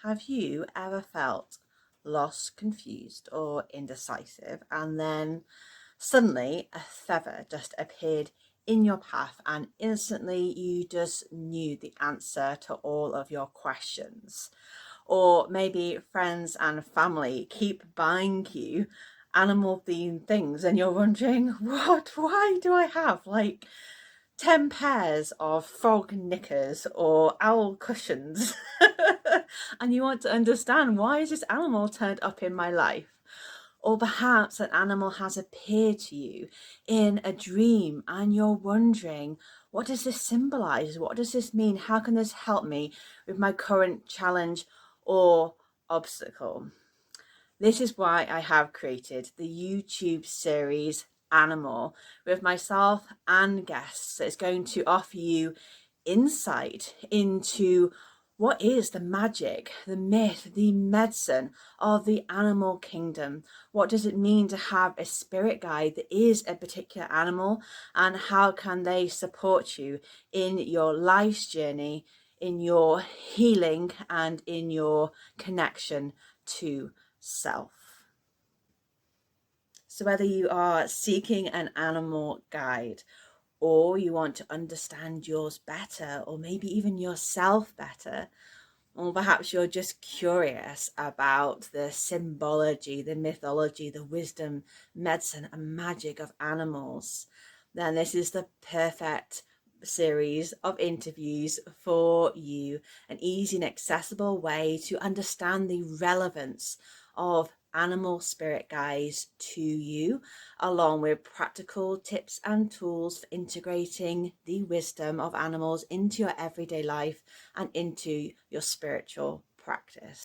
Have you ever felt lost, confused, or indecisive, and then suddenly a feather just appeared in your path and instantly you just knew the answer to all of your questions? Or maybe friends and family keep buying you animal themed things and you're wondering, why do I have like 10 pairs of frog knickers or owl cushions? And you want to understand, why is this animal turned up in my life? Or perhaps an animal has appeared to you in a dream and you're wondering, what does this symbolize? What does this mean? How can this help me with my current challenge or obstacle? This is why I have created the YouTube series Animal with myself and guests that's going to offer you insight into what is the magic, the myth, the medicine of the animal kingdom. What does it mean to have a spirit guide that is a particular animal, and how can they support you in your life's journey, in your healing, and in your connection to self? So whether you are seeking an animal guide, or you want to understand yours better, or maybe even yourself better, or perhaps you're just curious about the symbology, the mythology, the wisdom, medicine, and magic of animals, then this is the perfect series of interviews for you. An easy and accessible way to understand the relevance of animal spirit guides to you, along with practical tips and tools for integrating the wisdom of animals into your everyday life and into your spiritual practice.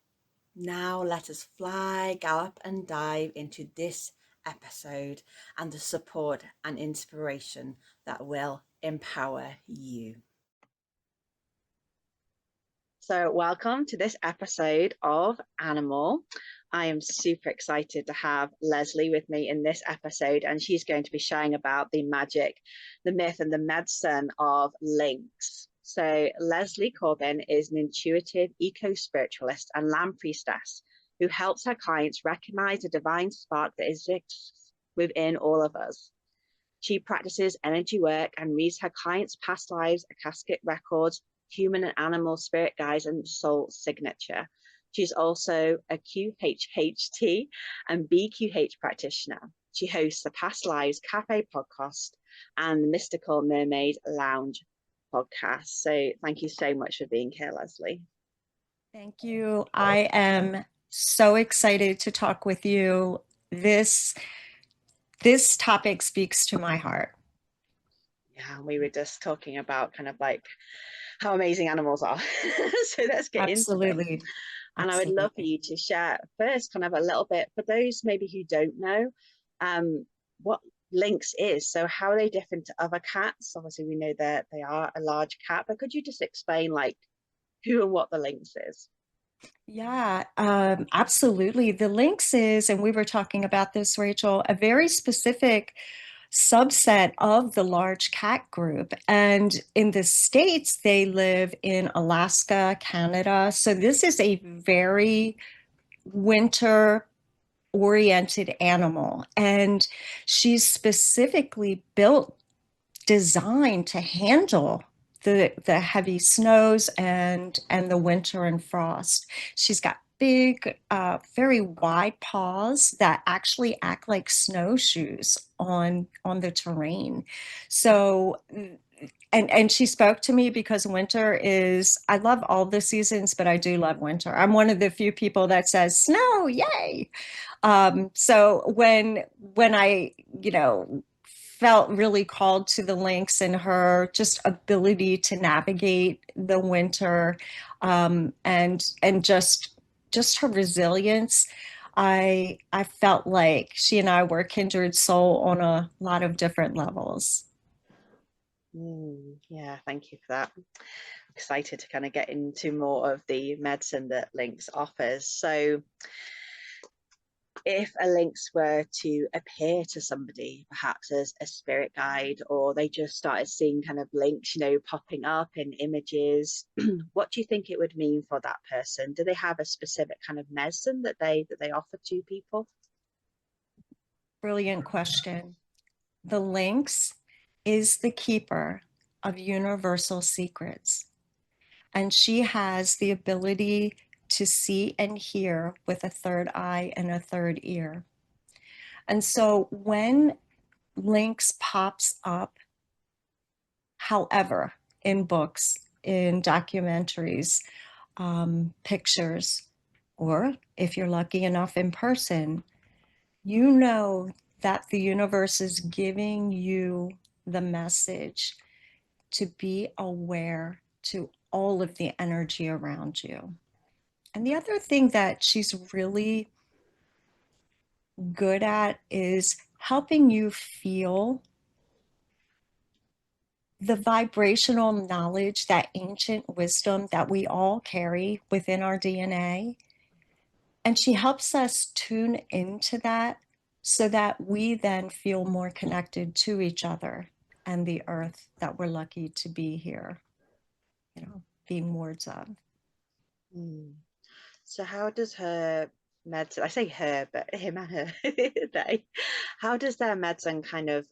Now let us fly, gallop, and dive into this episode and the support and inspiration that will empower you. So welcome to this episode of Animal. I am super excited to have Leslie with me in this episode, and she's going to be sharing about the magic, the myth, and the medicine of lynx. So Leslie Corbin is an intuitive eco-spiritualist and land priestess who helps her clients recognize the divine spark that exists within all of us. She practices energy work and reads her clients' past lives, Akashic records, human and animal spirit guides, and soul signature. She's also a QHHT and BQH practitioner. She hosts the Past Lives Cafe podcast and the Mystical Mermaid Lounge podcast. So thank you so much for being here, Leslie. Thank you. I am so excited to talk with you. This topic speaks to my heart. Yeah, we were just talking about kind of like how amazing animals are. So let's get into it. Absolutely. And I would love for you to share first kind of a little bit, for those maybe who don't know, what lynx is. So how are they different to other cats? Obviously, we know that they are a large cat, but could you just explain like who and what the lynx is? Yeah, absolutely. The lynx is, and we were talking about this, Rachel, a very specific subset of the large cat group. And in the States, they live in Alaska, Canada. So this is a very winter oriented animal. And she's specifically built, designed to handle the heavy snows and the winter and frost. She's got big, very wide paws that actually act like snowshoes on the terrain. So and she spoke to me because winter is, I love all the seasons, but I do love winter. I'm one of the few people that says snow, yay. So when I, felt really called to the lynx and her just ability to navigate the winter, and just her resilience, I felt like she and I were kindred soul on a lot of different levels. Yeah, thank you for that. Excited to kind of get into more of the medicine that lynx offers. So if a lynx were to appear to somebody, perhaps as a spirit guide, or they just started seeing kind of lynx, popping up in images, what do you think it would mean for that person? Do they have a specific kind of medicine that they offer to people? Brilliant question. The lynx is the keeper of universal secrets, and she has the ability to see and hear with a third eye and a third ear. And so when lynx pops up, however, in books, in documentaries, pictures, or if you're lucky enough in person, you know that the universe is giving you the message to be aware to all of the energy around you. And the other thing that she's really good at is helping you feel the vibrational knowledge, that ancient wisdom that we all carry within our DNA. And she helps us tune into that so that we then feel more connected to each other and the earth that we're lucky to be here, being wards of. Hmm. So how does her medicine, I say her, but him and her, they, how does their medicine kind of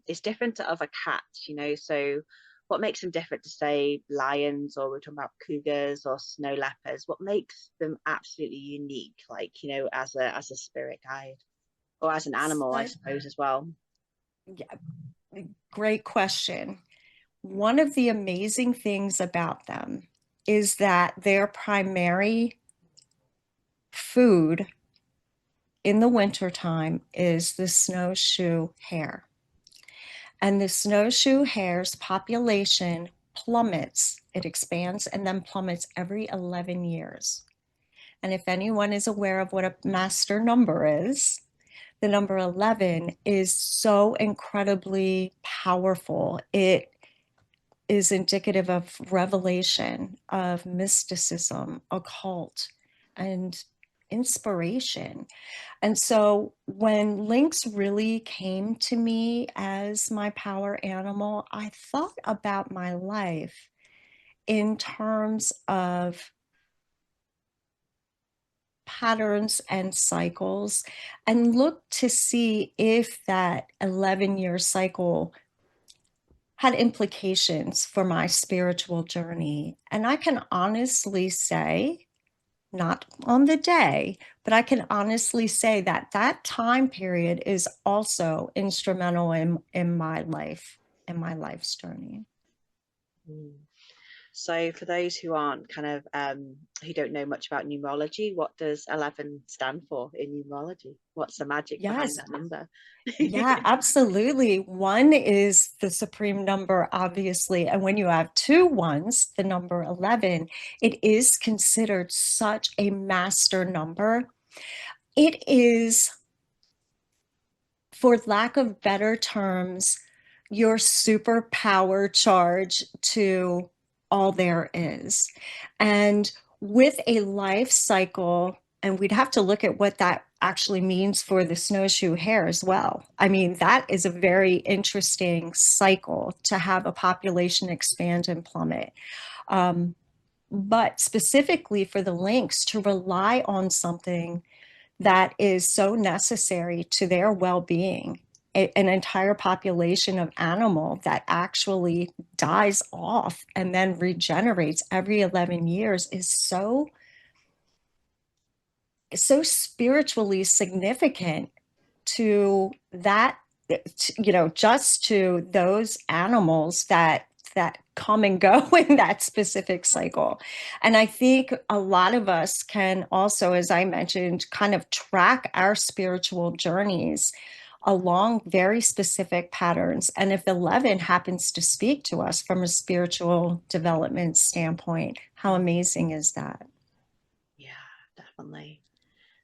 is different to other cats, So what makes them different to say lions, or we're talking about cougars or snow leopards? What makes them absolutely unique, like, as a spirit guide or as an animal, I So, suppose, as well? yeah, great question. One of the amazing things about them is that their primary food in the wintertime is the snowshoe hare. And the snowshoe hare's population plummets, it expands and then plummets every 11 years. And if anyone is aware of what a master number is, the number 11 is so incredibly powerful. It is indicative of revelation, of mysticism, occult, and inspiration. And so when Lynx really came to me as my power animal, I thought about my life in terms of patterns and cycles and looked to see if that 11-year cycle had implications for my spiritual journey. And I can honestly say, not on the day, but I can honestly say that that time period is also instrumental in my life, in my life's journey. Mm. So for those who aren't kind of who don't know much about numerology, what does 11 stand for in numerology? What's the magic behind Yes, that number? yeah, absolutely. One is the supreme number, obviously. And when you have two ones, the number 11, it is considered such a master number. It is, for lack of better terms, your superpower charge to all there is. And with a life cycle, and we'd have to look at what that actually means for the snowshoe hare as well. I mean, that is a very interesting cycle to have a population expand and plummet. But specifically for the lynx to rely on something that is so necessary to their well-being, an entire population of animal that actually dies off and then regenerates every 11 years is so spiritually significant to that, just to those animals that come and go in that specific cycle. And I think a lot of us can also, as I mentioned, kind of track our spiritual journeys along very specific patterns. And if 11 happens to speak to us from a spiritual development standpoint, how amazing is that? Yeah, definitely.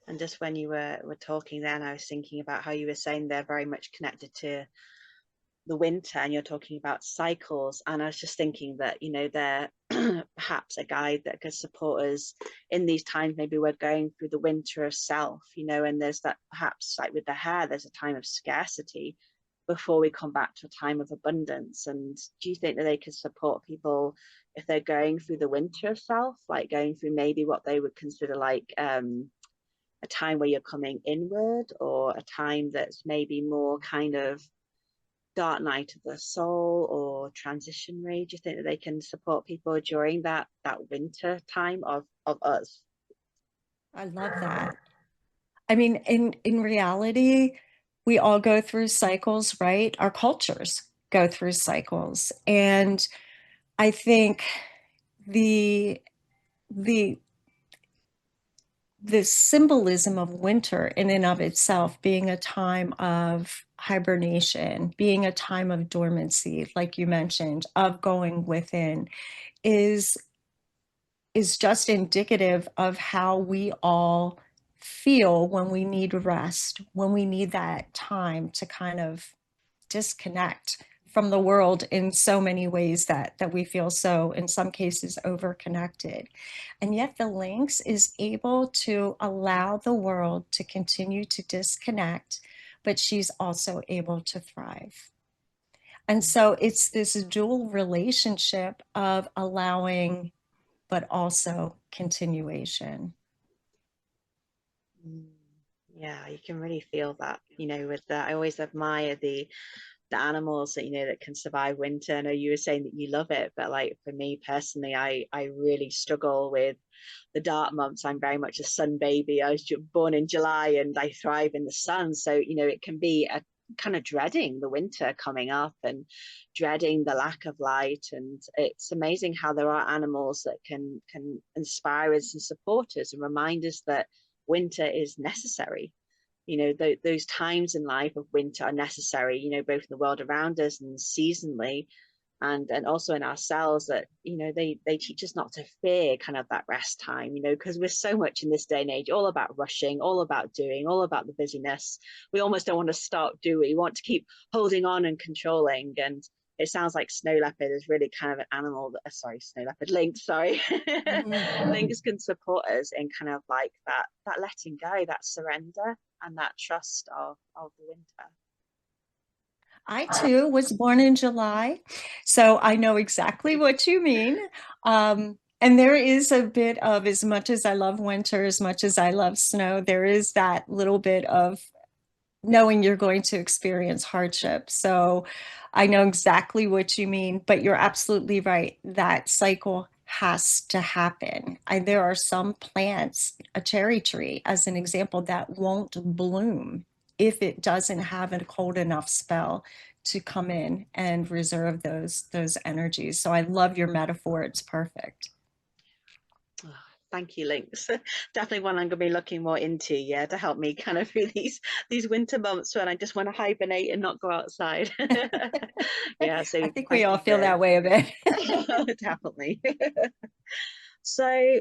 And just when you were talking then, I was thinking about how you were saying they're very much connected to the winter, and you're talking about cycles. And I was just thinking that, they're perhaps a guide that could support us in these times. Maybe we're going through the winter of self, and there's that, perhaps like with the hair, there's a time of scarcity before we come back to a time of abundance. And do you think that they could support people if they're going through the winter of self, like going through maybe what they would consider like a time where you're coming inward, or a time that's maybe more kind of dark night of the soul or transitionary? Do you think that they can support people during that winter time of us? I love that. I mean, in reality, we all go through cycles, right? Our cultures go through cycles. And I think the the the symbolism of winter in and of itself being a time of hibernation, being a time of dormancy, like you mentioned, of going within, is is just indicative of how we all feel when we need rest, when we need that time to kind of disconnect from the world in so many ways that we feel so, in some cases, overconnected. And yet the lynx is able to allow the world to continue to disconnect, but she's also able to thrive. And so it's this dual relationship of allowing, but also continuation. Mm. Yeah, you can really feel that, with that. I always admire the animals that that can survive winter. I know you were saying that you love it, but like for me personally, I really struggle with the dark months. I'm very much a sun baby. I was born in July and I thrive in the sun. So, it can be a kind of dreading the winter coming up and dreading the lack of light. And it's amazing how there are animals that can inspire us and support us and remind us that winter is necessary. Those times in life of winter are necessary, both in the world around us and seasonally, and also in ourselves, that they teach us not to fear kind of that rest time, because we're so much in this day and age all about rushing, all about doing, all about the busyness. We almost don't want to stop, do we? We want to keep holding on and controlling. And it sounds like snow leopard is really kind of an animal that, sorry, snow leopard, lynx, sorry. Mhm. Lynx can support us in kind of like that letting go, that surrender, and that trust of the winter. I too was born in July, so I know exactly what you mean. And there is a bit of, as much as I love winter, as much as I love snow, there is that little bit of knowing you're going to experience hardship. So I know exactly what you mean, but you're absolutely right. That cycle has to happen. There are some plants, a cherry tree, as an example, that won't bloom if it doesn't have a cold enough spell to come in and reserve those energies. So I love your metaphor. It's perfect. Oh, thank you, Lynx. Definitely one I'm going to be looking more into, yeah, to help me kind of through these winter months when I just want to hibernate and not go outside. Yeah, I so think we thank all you feel for that way a bit. definitely. So,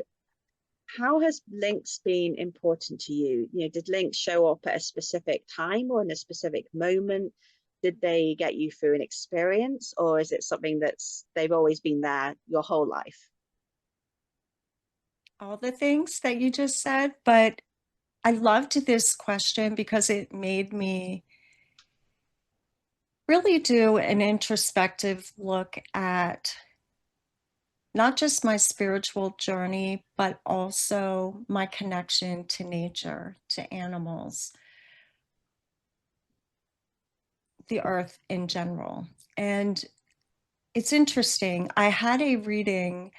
how has Lynx been important to you? Did Lynx show up at a specific time or in a specific moment? Did they get you through an experience, or is it something that's they've always been there your whole life? All the things that you just said, but I loved this question because it made me really do an introspective look at not just my spiritual journey, but also my connection to nature, to animals, the earth in general. And it's interesting. I had a reading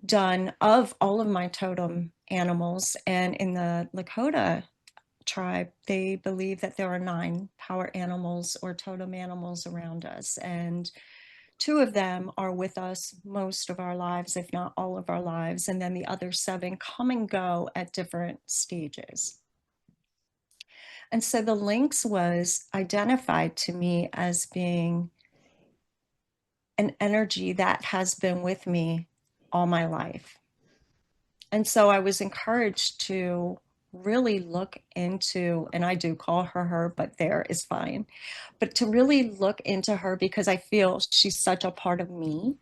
done of all of my totem animals, and in the Lakota tribe, they believe that there are 9 power animals or totem animals around us. And 2 of them are with us most of our lives, if not all of our lives. And then the other 7 come and go at different stages. And so the lynx was identified to me as being an energy that has been with me all my life. And so I was encouraged to really look into, and I do call her her, but there is fine, but to really look into her because I feel she's such a part of me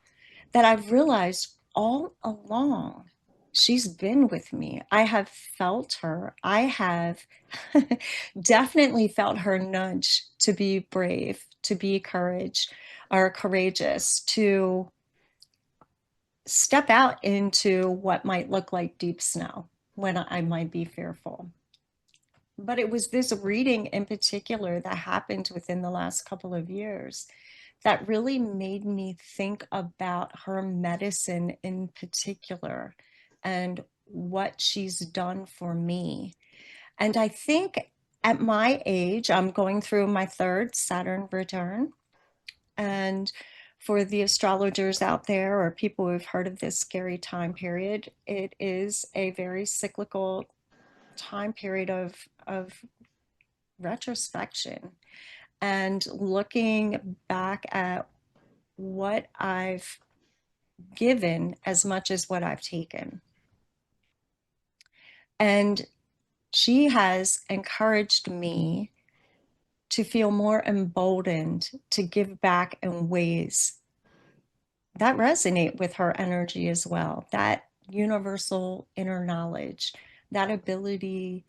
that I've realized all along, she's been with me. I have felt her. I have definitely felt her nudge to be brave, to be courageous, to step out into what might look like deep snow when I might be fearful. But it was this reading in particular that happened within the last couple of years that really made me think about her medicine in particular and what she's done for me. And I think at my age, I'm going through my third Saturn return. And for the astrologers out there or people who've heard of this scary time period, it is a very cyclical time period of retrospection and looking back at what I've given as much as what I've taken. And she has encouraged me to feel more emboldened to give back in ways that resonate with her energy as well. That universal inner knowledge, that ability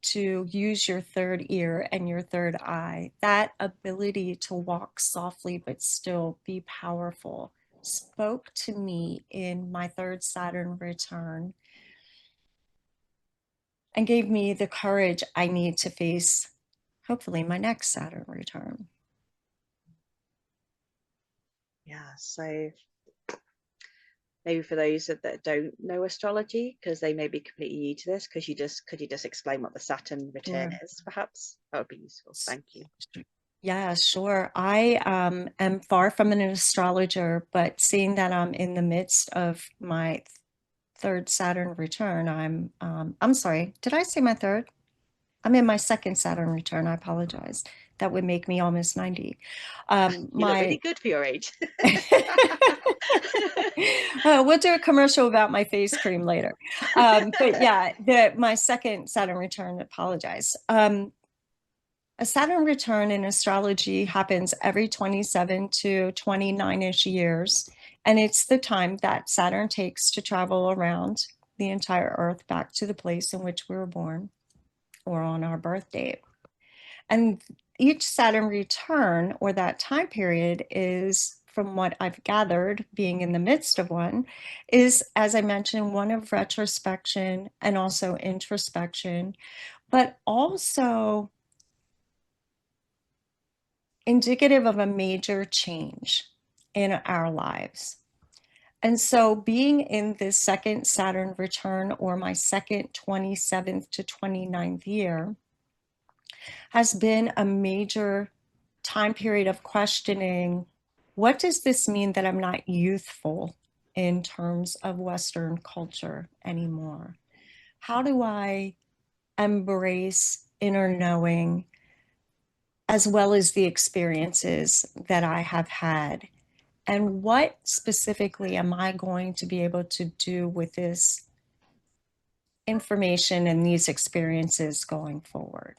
to use your third ear and your third eye, that ability to walk softly but still be powerful, spoke to me in my third Saturn return and gave me the courage I need to face, hopefully, my next Saturn return. Yeah, so maybe for those that don't know astrology, because they may be completely new to this, could you just explain what the Saturn return is, perhaps? That would be useful. Thank you. Yeah, sure. I am far from an astrologer, but seeing that I'm in the midst of my third Saturn return, I'm sorry, did I say my third? I'm in my second Saturn return. I apologize. That would make me almost 90. You look really good for your age. We'll do a commercial about my face cream later. But yeah, my second Saturn return, apologize. A Saturn return in astrology happens every 27 to 29-ish years. And it's the time that Saturn takes to travel around the entire Earth back to the place in which we were born or on our birth date. And each Saturn return or that time period is, from what I've gathered, being in the midst of one, is, as I mentioned, one of retrospection and also introspection, but also indicative of a major change in our lives. And so being in this second Saturn return, or my second 27th to 29th year, has been a major time period of questioning, what does this mean that I'm not youthful in terms of Western culture anymore? How do I embrace inner knowing as well as the experiences that I have had? And what specifically am I going to be able to do with this information and these experiences going forward?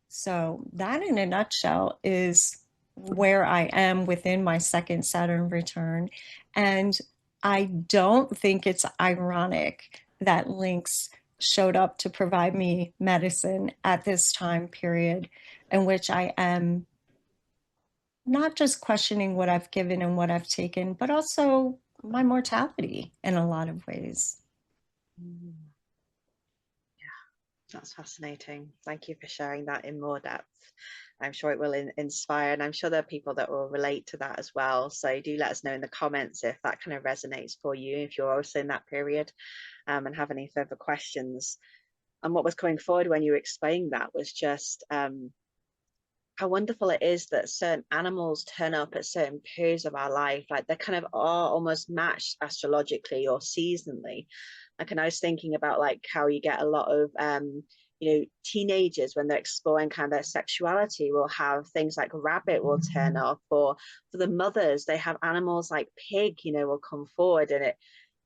So that in a nutshell is where I am within my second Saturn return. And I don't think it's ironic that Lynx showed up to provide me medicine at this time period in which I am not just questioning what I've given and what I've taken, but also my mortality in a lot of ways. Yeah, that's fascinating. Thank you for sharing that in more depth. I'm sure it will inspire, and I'm sure there are people that will relate to that as well. So do let us know in the comments if that kind of resonates for you, if you're also in that period, and have any further questions. And what was coming forward when you were explaining that was just how wonderful it is that certain animals turn up at certain periods of our life, like they kind of are almost matched astrologically or seasonally. Like, and I was thinking about like how you get a lot of teenagers when they're exploring kind of their sexuality will have things like rabbit will turn up, or for the mothers they have animals like pig will come forward. And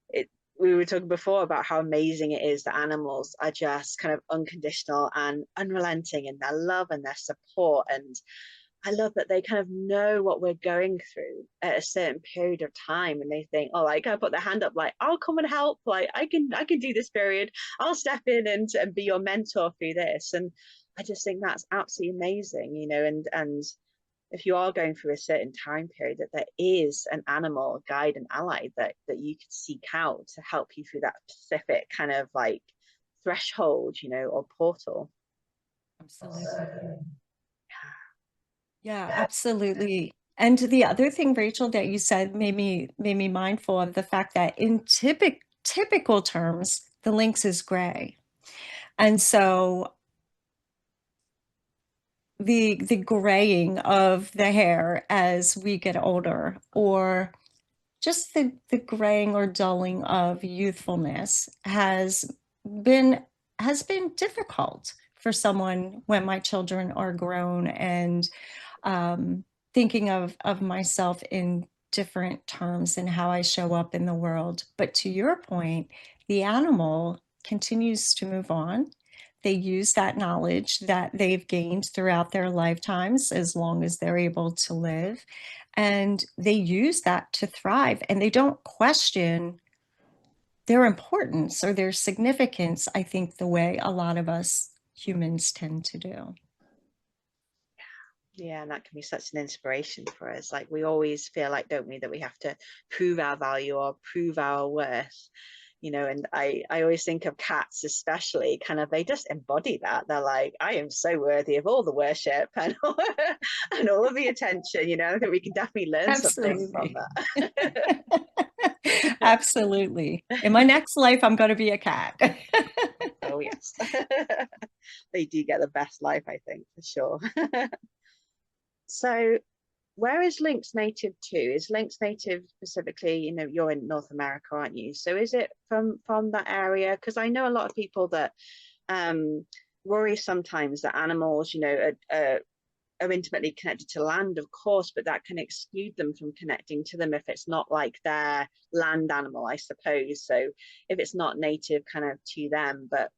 it we were talking before about how amazing it is that animals are just kind of unconditional and unrelenting in their love and their support. And I love that they kind of know what we're going through at a certain period of time, and they think, oh, like, I put their hand up, like, I'll come and help, like, I can do this period, I'll step in and be your mentor through this. And I just think that's absolutely amazing, and if you are going through a certain time period, that there is an animal guide and ally that you could seek out to help you through that specific kind of like threshold, or portal. Absolutely. Yeah, absolutely. And the other thing, Rachel, that you said made me mindful of the fact that in typical terms, the lynx is gray. And so the graying of the hair as we get older, or just the graying or dulling of youthfulness been has been difficult for someone when my children are grown, and thinking of myself in different terms and how I show up in the world. But to your point, the animal continues to move on. They use that knowledge that they've gained throughout their lifetimes, as long as they're able to live, and they use that to thrive, and they don't question their importance or their significance, I think, the way a lot of us humans tend to do. Yeah, and that can be such an inspiration for us. Like, we always feel like, don't we, that we have to prove our value or prove our worth, and I always think of cats, especially, kind of, they just embody that. They're like, I am so worthy of all the worship and and all of the attention. I think we can definitely learn something from Absolutely. that. Absolutely. In my next life, I'm going to be a cat. Oh yes. They do get the best life, I think, for sure. So where is Lynx native to? Is Lynx native specifically, you're in North America, aren't you? So is it from that area? Because I know a lot of people that um worry sometimes that animals, are intimately connected to land, of course, but that can exclude them from connecting to them if it's not like their land animal, I suppose. So if it's not native kind of to them, but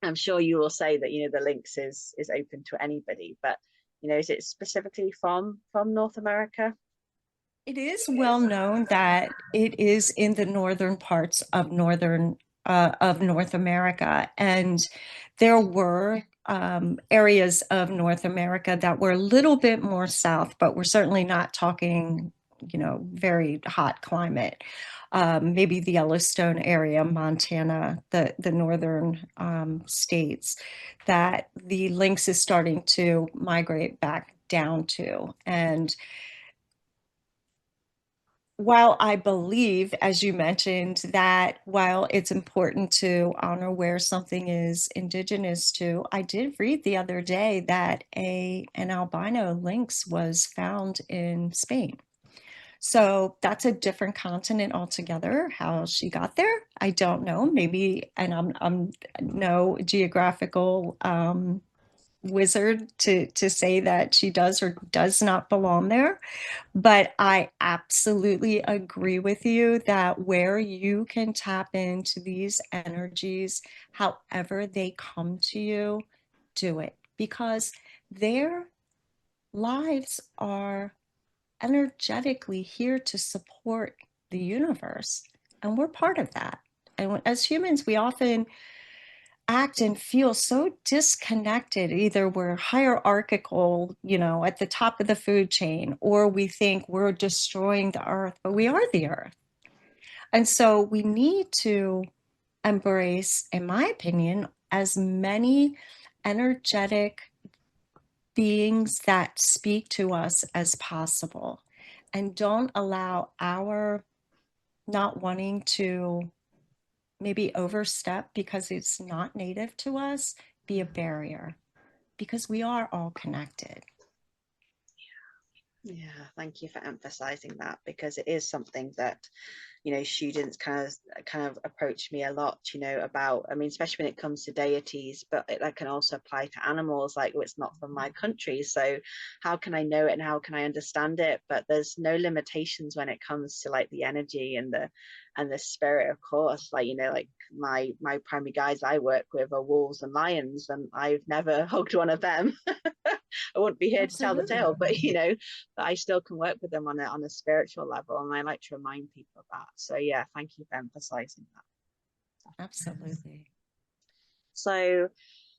I'm sure you will say that, the lynx is open to anybody, but is it specifically from North America? It is well known that it is in the northern parts of North America, and there were areas of North America that were a little bit more south, but we're certainly not talking, very hot climate. Maybe the Yellowstone area, Montana, the northern states, that the lynx is starting to migrate back down to. And while I believe, as you mentioned, that while it's important to honor where something is indigenous to, I did read the other day that an albino lynx was found in Spain. So that's a different continent altogether. How she got there, I don't know. Maybe, and I'm no geographical wizard to say that she does or does not belong there. But I absolutely agree with you that where you can tap into these energies, however they come to you, do it, because their lives are energetically here to support the universe. And we're part of that. And as humans, we often act and feel so disconnected. Either we're hierarchical, at the top of the food chain, or we think we're destroying the earth, but we are the earth. And so we need to embrace, in my opinion, as many energetic beings that speak to us as possible, and don't allow our not wanting to maybe overstep because it's not native to us be a barrier, because we are all connected. Yeah, thank you for emphasizing that, because it is something that students kind of approach me a lot, about, I mean, especially when it comes to deities, but that can also apply to animals, like, oh, it's not from my country, so how can I know it and how can I understand it? But there's no limitations when it comes to like the energy and the spirit, of course. Like, like my primary guides I work with are wolves and lions, and I've never hugged one of them. I wouldn't be here to tell the Absolutely. tale, but but I still can work with them on a spiritual level, and I like to remind people of that. So yeah, thank you for emphasizing that. Absolutely. So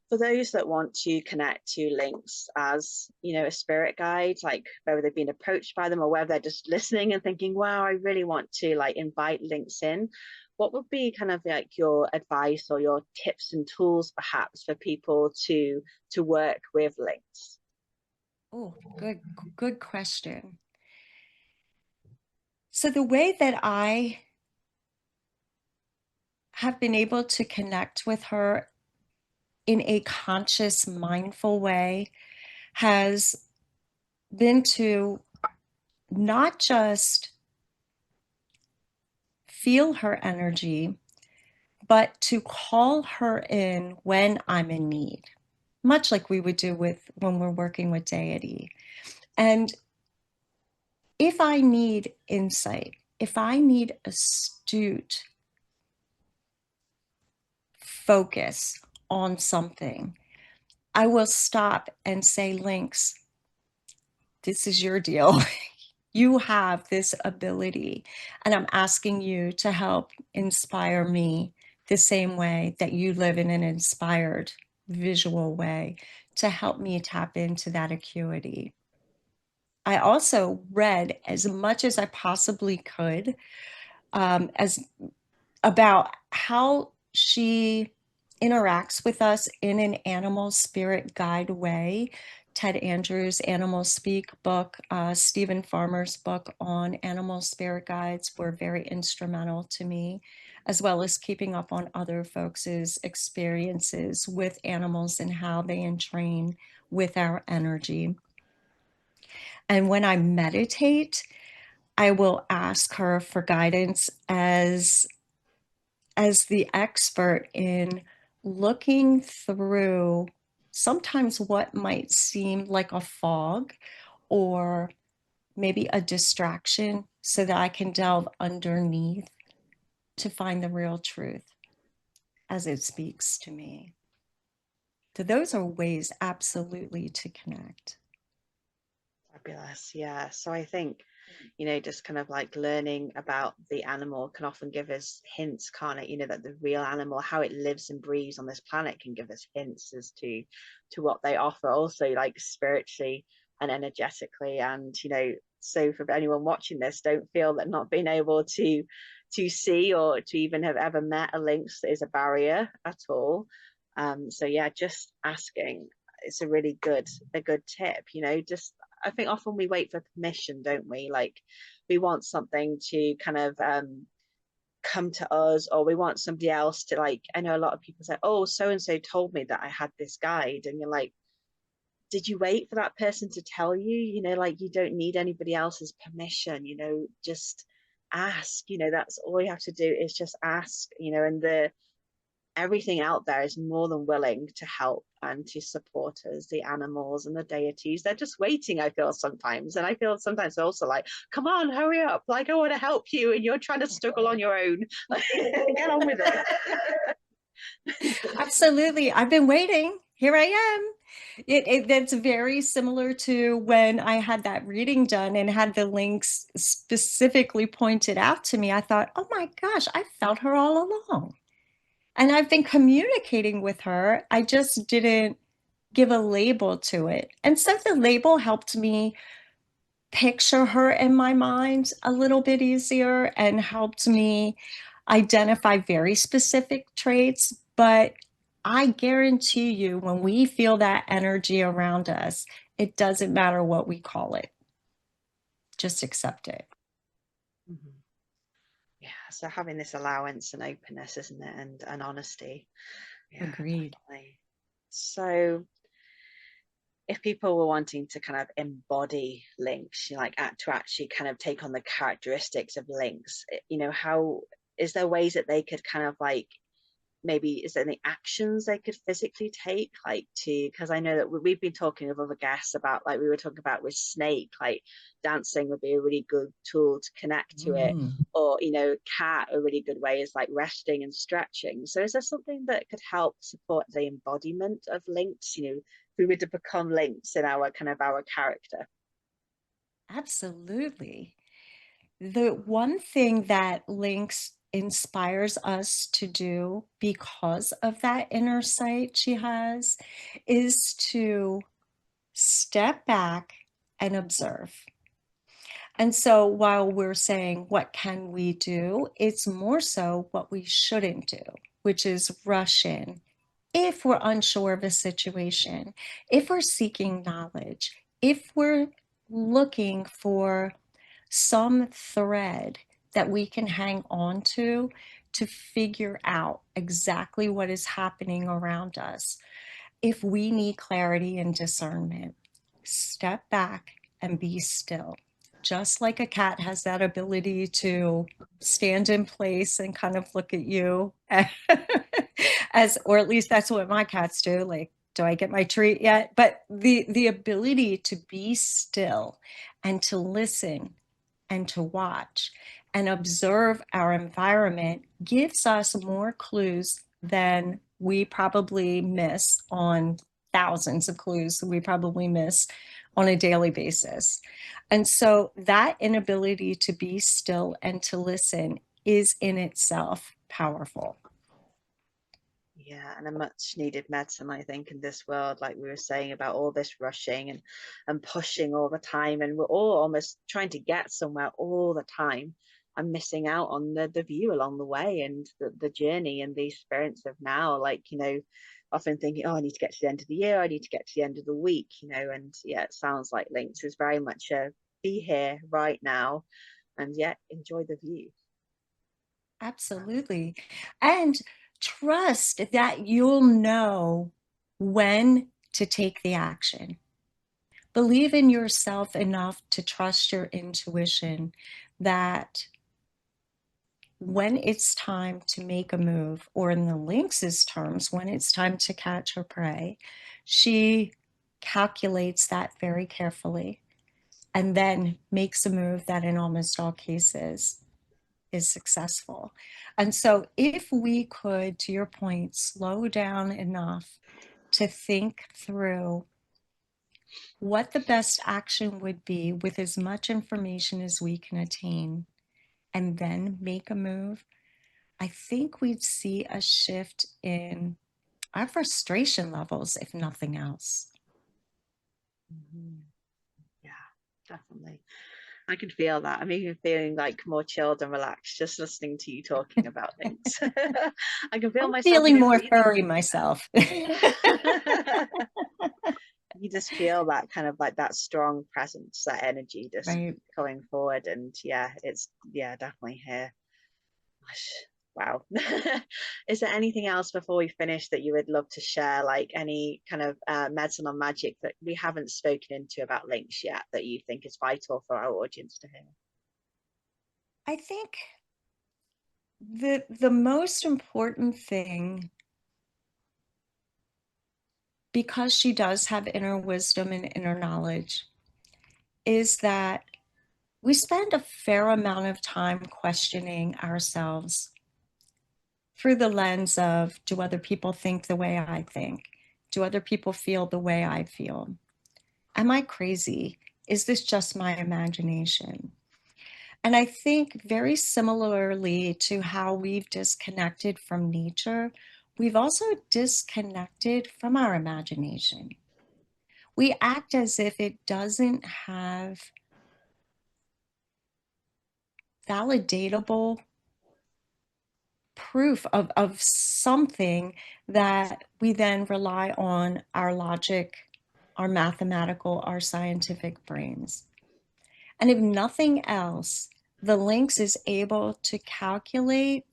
for those that want to connect to Lynx as, a spirit guide, like whether they've been approached by them or whether they're just listening and thinking, wow, I really want to like invite Lynx in, what would be kind of like your advice or your tips and tools perhaps for people to work with Lynx? Oh, good question. So the way that I have been able to connect with her in a conscious, mindful way has been to not just feel her energy, but to call her in when I'm in need, much like we would do with when we're working with deity. And if I need insight, if I need astute focus on something, I will stop and say, Lynx, this is your deal. You have this ability, and I'm asking you to help inspire me the same way that you live in an inspired visual way, to help me tap into that acuity. I also read as much as I possibly could as about how she interacts with us in an animal spirit guide way. Ted Andrews' Animal Speak book, Stephen Farmer's book on animal spirit guides were very instrumental to me, as well as keeping up on other folks' experiences with animals and how they entrain with our energy. And when I meditate, I will ask her for guidance as the expert in looking through sometimes what might seem like a fog or maybe a distraction so that I can delve underneath to find the real truth as it speaks to me. So those are ways absolutely to connect. Fabulous. Yeah. So I think, just kind of like learning about the animal can often give us hints, can't it? That the real animal, how it lives and breathes on this planet, can give us hints as to what they offer, also like spiritually and energetically. And so for anyone watching this, don't feel that not being able to see or to even have ever met a lynx is a barrier at all. So yeah, just asking. It's a good tip, just I think often we wait for permission, don't we? Like we want something to kind of come to us, or we want somebody else to, like, I know a lot of people say, oh, so and so told me that I had this guide, and you're like, did you wait for that person to tell you? Like, you don't need anybody else's permission, just ask. That's all you have to do, is just ask. And everything out there is more than willing to help and to support us. The animals and the deities, they're just waiting, I feel sometimes. And I feel sometimes also like, come on, hurry up, like I want to help you and you're trying to struggle on your own. Get on with it. Absolutely. I've been waiting. Here I am. That's very similar to when I had that reading done and had the links specifically pointed out to me. I thought, oh my gosh, I felt her all along. And I've been communicating with her. I just didn't give a label to it. And so the label helped me picture her in my mind a little bit easier and helped me identify very specific traits. But I guarantee you, when we feel that energy around us, it doesn't matter what we call it. Just accept it. Mm-hmm. Yeah, so having this allowance and openness, isn't it, and honesty. Yeah, Agreed. definitely. So if people were wanting to kind of embody Lynx, like to actually kind of take on the characteristics of Lynx, how is there ways that they could kind of like maybe is there any actions they could physically take, like to, because I know that we've been talking with other guests about, like we were talking about with snake, like dancing would be a really good tool to connect to it, or cat, a really good way is like resting and stretching. So is there something that could help support the embodiment of lynx, if we were to become lynx in our kind of our character? Absolutely. The one thing that Lynx inspires us to do because of that inner sight she has is to step back and observe. And so while we're saying, what can we do? It's more so what we shouldn't do, which is rush in. If we're unsure of a situation, if we're seeking knowledge, if we're looking for some thread that we can hang on to figure out exactly what is happening around us. If we need clarity and discernment, step back and be still. Just like a cat has that ability to stand in place and kind of look at you as, or at least that's what my cats do. Like, do I get my treat yet? But the ability to be still and to listen and to watch and observe our environment gives us more clues than we probably miss on thousands of clues we probably miss on a daily basis. And so that inability to be still and to listen is in itself powerful. Yeah, and a much needed medicine, I think, in this world, like we were saying about all this rushing and pushing all the time, and we're all almost trying to get somewhere all the time and missing out on the view along the way, and the journey and the experience of now, like, often thinking, oh, I need to get to the end of the year, I need to get to the end of the week, and yeah, it sounds like Lynx is very much a be here right now, and yeah, enjoy the view. Absolutely. And trust that you'll know when to take the action. Believe in yourself enough to trust your intuition that when it's time to make a move, or in the lynx's terms, when it's time to catch her prey, she calculates that very carefully and then makes a move that in almost all cases is successful. And so if we could, to your point, slow down enough to think through what the best action would be with as much information as we can attain, and then make a move, I think we'd see a shift in our frustration levels, if nothing else. Yeah, definitely. I can feel that. I'm even feeling like more chilled and relaxed just listening to you talking about things. I can feel I'm myself feeling even more breathing. furry myself. You just feel that kind of like that strong presence, that energy just Right. going forward. And yeah, it's definitely here. Wow. Is there anything else before we finish that you would love to share, like any kind of medicine or magic that we haven't spoken into about Lynx yet that you think is vital for our audience to hear? I think the most important thing, because she does have inner wisdom and inner knowledge, is that we spend a fair amount of time questioning ourselves through the lens of, do other people think the way I think? Do other people feel the way I feel? Am I crazy? Is this just my imagination? And I think very similarly to how we've disconnected from nature, we've also disconnected from our imagination. We act as if it doesn't have validatable proof of something that we then rely on our logic, our mathematical, our scientific brains. And if nothing else, the lynx is able to calculate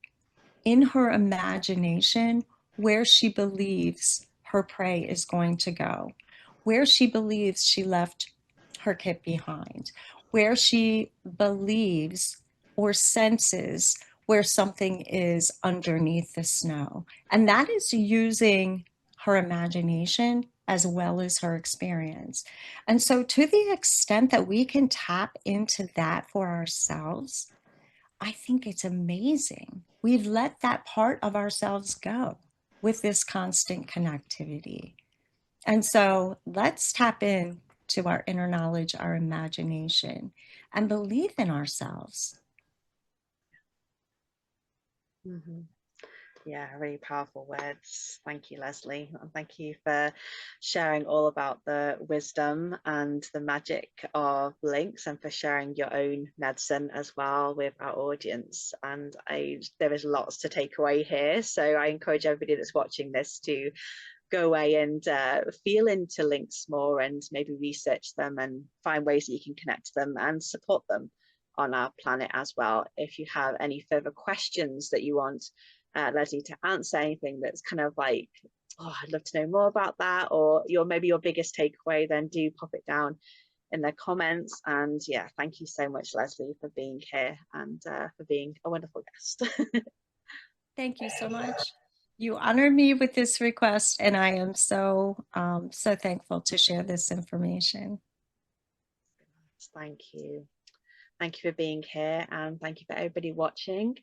in her imagination where she believes her prey is going to go, where she believes she left her kit behind, where she believes or senses where something is underneath the snow. And that is using her imagination as well as her experience. And so, to the extent that we can tap into that for ourselves, I think it's amazing. We've let that part of ourselves go with this constant connectivity. And so, let's tap in to our inner knowledge, our imagination, and believe in ourselves. Mm-hmm. Yeah, really powerful words. Thank you, Leslie. And thank you for sharing all about the wisdom and the magic of lynx, and for sharing your own medicine as well with our audience. And there is lots to take away here. So I encourage everybody that's watching this to go away and feel into lynx more, and maybe research them and find ways that you can connect to them and support them on our planet as well. If you have any further questions that you want Leslie to answer, anything that's kind of like, oh, I'd love to know more about that, or maybe your biggest takeaway, then do pop it down in the comments. And yeah, thank you so much, Leslie, for being here and for being a wonderful guest. Thank you so much. You honored me with this request, and I am so thankful to share this information. Thank you. Thank you for being here, and thank you for everybody watching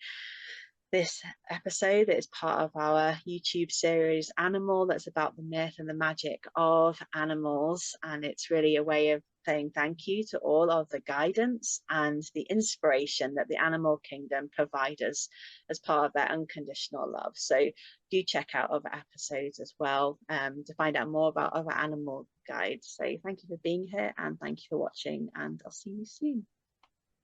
this episode that is part of our YouTube series Animal, that's about the myth and the magic of animals. And it's really a way of saying thank you to all of the guidance and the inspiration that the animal kingdom provide us as part of their unconditional love. So do check out other episodes as well to find out more about other animal guides. So thank you for being here, and thank you for watching, and I'll see you soon.